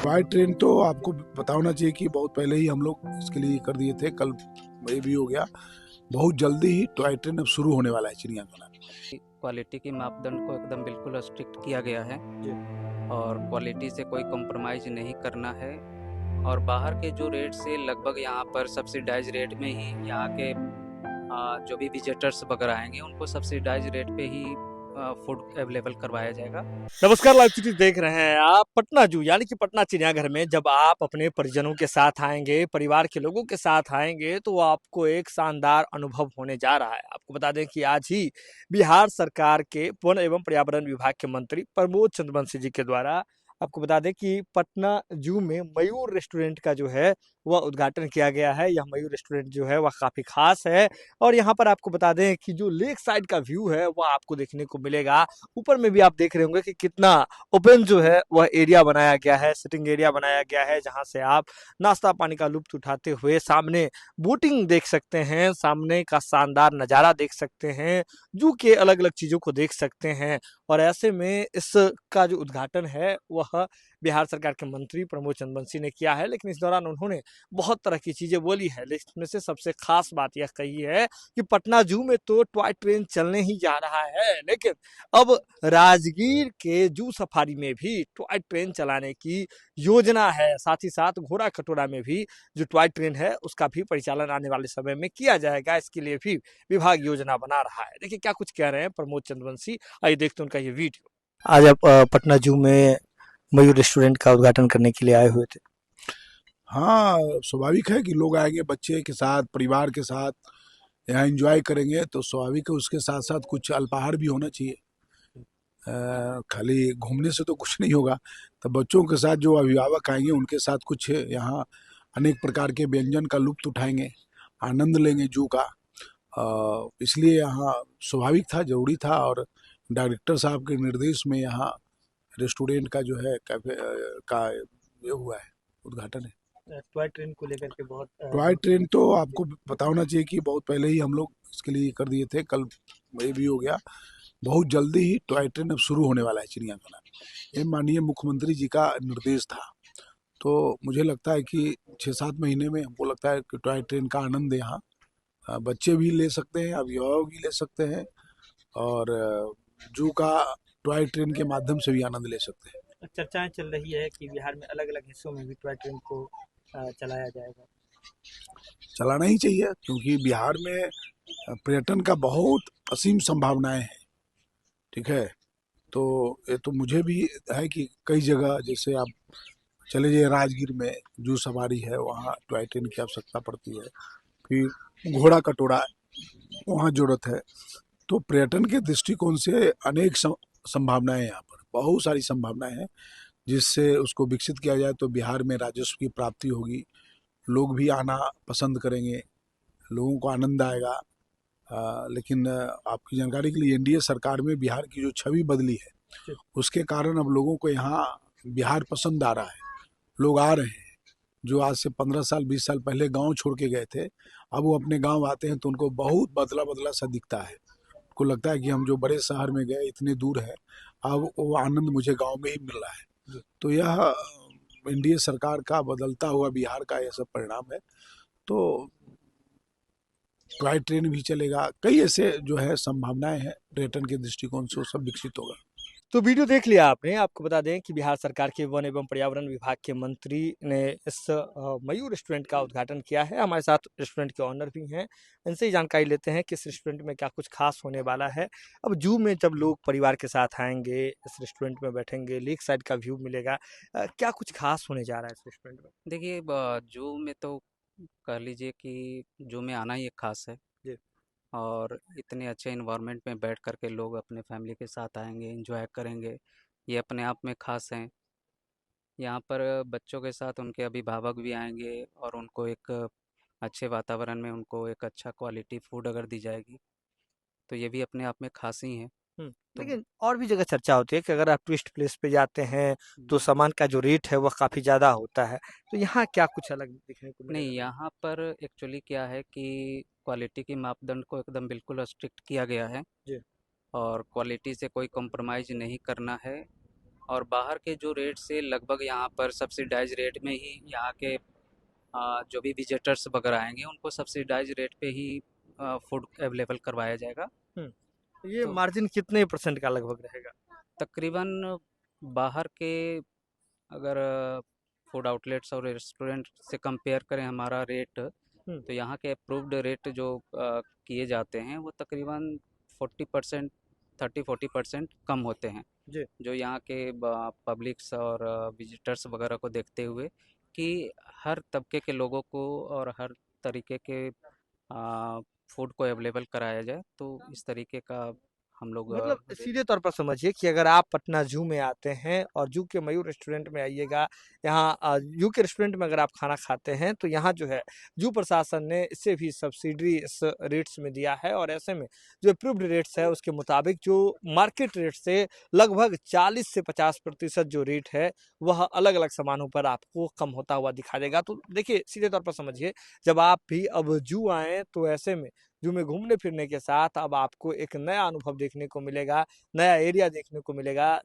Toy train तो आपको पता होना चाहिए कि बहुत पहले ही हम लोग इसके लिए कर दिए थे। कल ये भी हो गया। बहुत जल्दी ही टॉय ट्रेन अब शुरू होने वाला है चिड़ियाखाना में। क्वालिटी के मापदंड को एकदम बिल्कुल स्ट्रिक्ट किया गया है जी। और क्वालिटी से कोई कॉम्प्रोमाइज़ नहीं करना है। और बाहर के जो रेट से लगभग यहाँ पर सब्सिडाइज रेट में ही यहाँ के जो भी विजिटर्स वगैरह आएंगे उनको सब्सिडाइज रेट पे ही फूड अवेलेबल करवाया जाएगा। नमस्कार, लाइव सिटी देख रहे हैं आप। पटना जू यानी कि पटना चिड़ियाघर में जब आप अपने परिजनों के साथ आएंगे, परिवार के लोगों के साथ आएंगे, तो आपको एक शानदार अनुभव होने जा रहा है। आपको बता दें कि आज ही बिहार सरकार के वन एवं पर्यावरण विभाग के मंत्री प्रमोद चंद्रवंशी जी के द्वारा आपको बता दें कि पटना जू में मयूर रेस्टोरेंट का जो है वह उद्घाटन किया गया है। यह मयूर रेस्टोरेंट जो है वह काफी खास है और यहाँ पर आपको बता दें कि जो लेक साइड का व्यू है वह आपको देखने को मिलेगा। ऊपर में भी आप देख रहे होंगे कि कितना ओपन जो है वह एरिया बनाया गया है, सिटिंग एरिया बनाया गया है, जहां से आप नाश्ता पानी का लुत्फ उठाते हुए सामने बोटिंग देख सकते हैं, सामने का शानदार नज़ारा देख सकते हैं, जू के अलग अलग चीज़ों को देख सकते हैं। और ऐसे में इसका जो उद्घाटन है वह बिहार सरकार के मंत्री प्रमोद चंद्रवंशी ने किया है, लेकिन इस दौरान उन्होंने बहुत तरह की चीज़ें बोली है। लेकिन इसमें से सबसे खास बात यह कही है कि पटना जू में तो टॉय ट्रेन चलने ही जा रहा है, लेकिन अब राजगीर के जू सफारी में भी टॉय ट्रेन चलाने की योजना है। साथ ही साथ घोड़ा कटोरा में भी जो टॉय ट्रेन है उसका भी परिचालन आने वाले समय में किया जाएगा। इसके लिए भी विभाग योजना बना रहा है। देखिए क्या कुछ कह रहे हैं प्रमोद चंद्रवंशी, आइए देखते हैं उनका ये वीडियो। आज आप पटना जू में मयूर रेस्टोरेंट का उद्घाटन करने के लिए आए हुए थे। हाँ, स्वाभाविक है कि लोग आएंगे बच्चे के साथ, परिवार के साथ यहाँ एंजॉय करेंगे, तो स्वाभाविक है उसके साथ साथ कुछ अल्पाहार भी होना चाहिए। खाली घूमने से तो कुछ नहीं होगा। तो बच्चों के साथ जो अभिभावक आएंगे उनके साथ कुछ यहाँ अनेक प्रकार के व्यंजन का लुत्फ उठाएंगे, आनंद लेंगे जू का। इसलिए यहाँ स्वाभाविक था, जरूरी था। और डायरेक्टर साहब के निर्देश में यहाँ रेस्टोरेंट का जो है कैफे का ये हुआ है, उद्घाटन है। टॉय ट्रेन को लेकर के बहुत टॉय ट्रेन तो आपको पता होना चाहिए कि बहुत पहले ही हम लोग इसके लिए कर दिए थे। कल ये भी हो गया। बहुत जल्दी ही टॉय ट्रेन अब शुरू होने वाला है चिड़ियाखाना में। ये माननीय मुख्यमंत्री जी का निर्देश था। तो मुझे लगता है कि 6-7 महीने में हमको लगता है कि टॉय ट्रेन का आनंद यहाँ बच्चे भी ले सकते हैं, अभिभावक भी ले सकते हैं, और जू का टॉय ट्रेन के माध्यम से भी आनंद ले सकते हैं। चर्चाएं चल रही है कि बिहार में अलग अलग हिस्सों में भी टॉय ट्रेन को चलाया जाएगा। चलाना ही चाहिए, क्योंकि बिहार में पर्यटन का बहुत असीम संभावनाएं हैं। ठीक है, तो ये तो मुझे भी है कि कई जगह जैसे आप चले जाइए, राजगीर में जू सवारी है, वहाँ टॉय ट्रेन की आवश्यकता पड़ती है। फिर घोड़ा कटोरा वहाँ जरूरत है। तो पर्यटन के दृष्टिकोण से अनेक संभावनाएं हैं, यहाँ पर बहुत सारी संभावनाएं हैं, जिससे उसको विकसित किया जाए तो बिहार में राजस्व की प्राप्ति होगी, लोग भी आना पसंद करेंगे, लोगों को आनंद आएगा। लेकिन आपकी जानकारी के लिए एनडीए सरकार में बिहार की जो छवि बदली है, उसके कारण अब लोगों को यहाँ बिहार पसंद आ रहा है। लोग आ रहे हैं जो आज से 15 साल 20 साल पहले गांव छोड़ के गए थे, अब वो अपने गांव आते हैं तो उनको बहुत बदला बदला सा दिखता है। उनको लगता है कि हम जो बड़े शहर में गए इतने दूर है, अब वो आनंद मुझे गांव में ही मिल रहा है। तो यह एनडीए सरकार का बदलता हुआ बिहार का यह सब परिणाम है। तो टॉय ट्रेन भी चलेगा, कई ऐसे जो है संभावनाएं हैं पर्यटन के दृष्टिकोण से, वो सब विकसित होगा। तो वीडियो देख लिया आपने। आपको बता दें कि बिहार सरकार के वन एवं पर्यावरण विभाग के मंत्री ने इस मयूर रेस्टोरेंट का उद्घाटन किया है। हमारे साथ रेस्टोरेंट के ऑनर भी हैं, इनसे ही जानकारी लेते हैं कि इस रेस्टोरेंट में क्या कुछ खास होने वाला है। अब जू में जब लोग परिवार के साथ आएंगे, इस रेस्टोरेंट में बैठेंगे, लेक साइड का व्यू मिलेगा, क्या कुछ खास होने जा रहा है इस रेस्टोरेंट में? देखिए जू में तो कह लीजिए कि जू में आना ही एक खास है। जी। और इतने अच्छे इन्वायरमेंट में बैठ कर के लोग अपने फैमिली के साथ आएंगे, एंजॉय करेंगे, ये अपने आप में खास हैं। यहाँ पर बच्चों के साथ उनके अभिभावक भी आएंगे और उनको एक अच्छे वातावरण में उनको एक अच्छा क्वालिटी फूड अगर दी जाएगी तो ये भी अपने आप में खास ही है। तो लेकिन और भी जगह चर्चा होती है कि अगर आप टूरिस्ट प्लेस पे जाते हैं तो सामान का जो रेट है वह काफ़ी ज़्यादा होता है, तो यहाँ क्या कुछ अलग देखने को नहीं, मिलेगा? यहाँ पर एक्चुअली क्या है कि क्वालिटी के मापदंड को एकदम बिल्कुल स्ट्रिक्ट किया गया है जी। और क्वालिटी से कोई कॉम्प्रोमाइज़ नहीं करना है। और बाहर के जो रेट से लगभग यहाँ पर सब्सिडाइज रेट में ही यहाँ के जो भी विजिटर्स वगैरह आएंगे उनको सब्सिडाइज रेट पे ही फूड अवेलेबल करवाया जाएगा। ये तो मार्जिन कितने परसेंट का लगभग रहेगा? तकरीबन बाहर के अगर फूड आउटलेट्स और रेस्टोरेंट से कंपेयर करें हमारा रेट, तो यहाँ के अप्रूव्ड रेट जो किए जाते हैं वो तकरीबन 40%, 30-40% कम होते हैं, जी। जो यहाँ के पब्लिक्स और विजिटर्स वगैरह को देखते हुए कि हर तबके के लोगों को और हर तरीके के फूड को अवेलेबल कराया जाए, तो इस तरीके का हम लोग मतलब रेट। सीधे तौर पर समझिए कि अगर आप पटना ज़ू में आते हैं और ज़ू के मयूर रेस्टोरेंट में आइएगा, यहाँ ज़ू के रेस्टोरेंट में अगर आप खाना खाते हैं तो यहाँ जो है ज़ू प्रशासन ने इससे भी सब्सिडी इस रेट्स में दिया है और ऐसे में जो अप्रूव्ड रेट्स है उसके मुताबिक जो मार्केट रेट से लगभग 40 से 50% जो रेट है वह अलग-अलग सामानों पर आपको कम होता हुआ दिखा देगा। तो देखिए सीधे तौर पर समझिए, जब आप भी अब ज़ू आएँ तो ऐसे में ज़ू में घूमने-फिरने के साथ अब आपको एक नया अनुभव देखने को मिलेगा, नया एरिया देखने को मिलेगा।